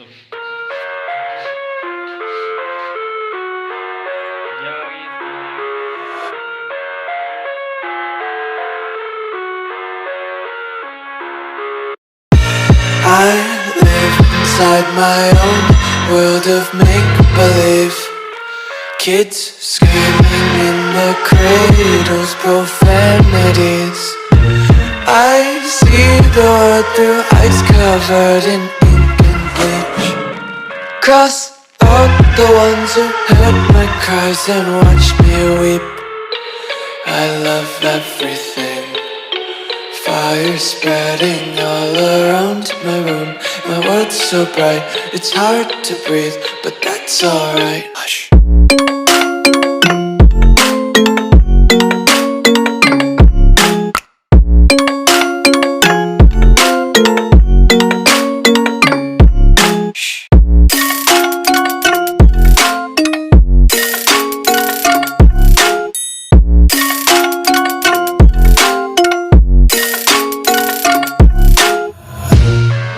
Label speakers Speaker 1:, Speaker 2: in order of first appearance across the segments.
Speaker 1: Tuh. Ya gitu.
Speaker 2: I live inside my own world of make-believe. Kids screaming in the cradles, profanities. I see the world through eyes covered in ink and bleach. Cross out the ones who heard my cries and watched me weep. I love everything. Fire spreading all around my room. My world's so bright, it's hard to breathe, but that's alright. Hush.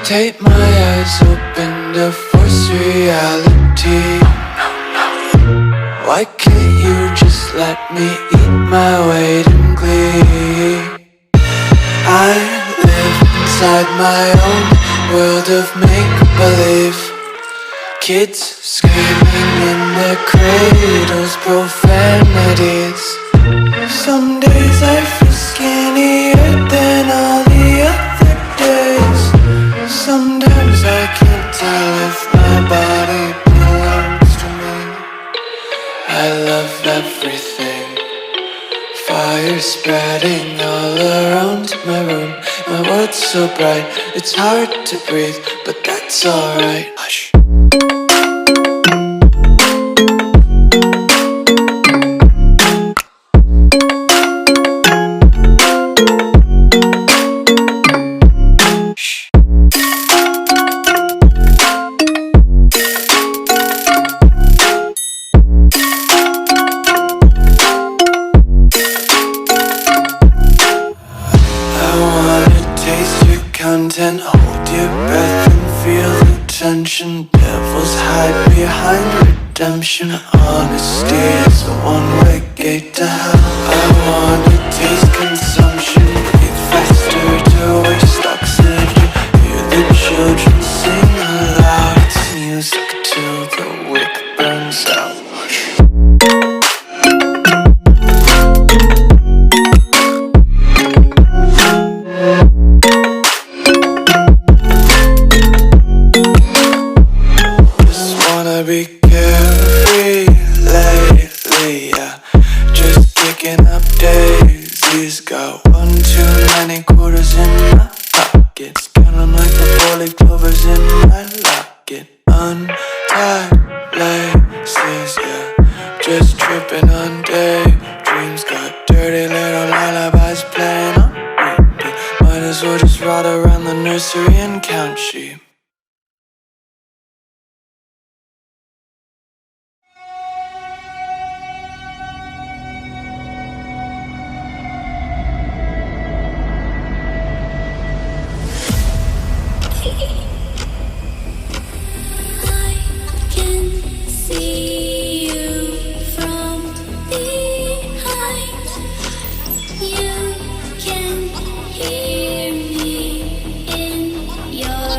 Speaker 2: Take my eyes open to force reality. Why can't you just let me eat my weight in glee? I live inside my own world of make-believe. Kids screaming in their cradles, profanities. Some days I feel skinnier than all the other days. Sometimes I can't tell if my body belongs to me. I love everything. Fire spreading all around my room. My world's so bright, it's hard to breathe, but that's alright. Hush. Content, hold your breath and feel the tension. Devils hide behind redemption. Honesty is a one-way gate to hell. I wanna taste consumption, breathe faster to waste oxygen. Hear the children sing aloud. It's music till the wick burns out. Be carefree lately, yeah. Just kicking up daisies. Got one too many quarters in my pockets. Count 'em like the four-leaf clovers in my locket. Untied laces, yeah. Just tripping on daydreams. Got dirty little lullabies playing on repeat. Might as well just ride around the nursery and count sheep.
Speaker 3: Hear me in your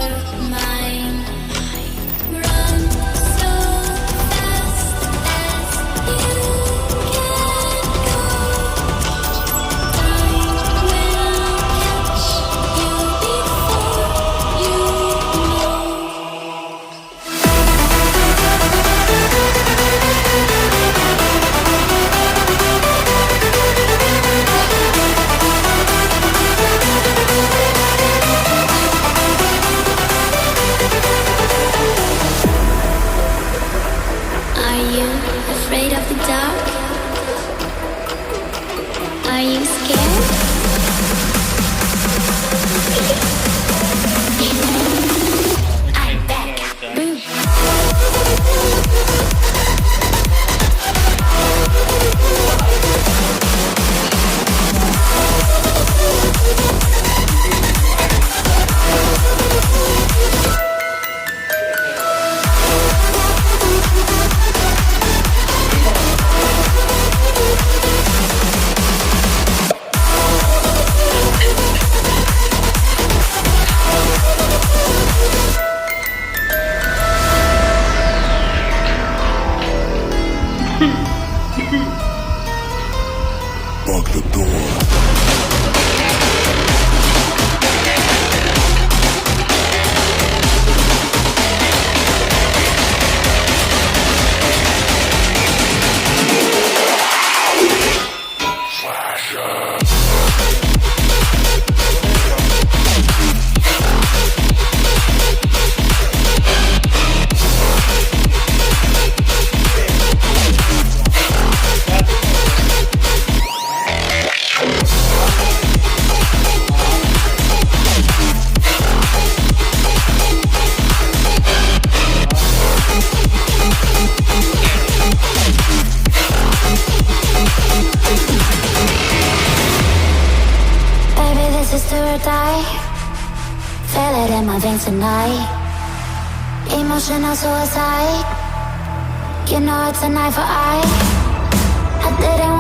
Speaker 1: Tonight, emotional suicide. You know it's a knife for I didn't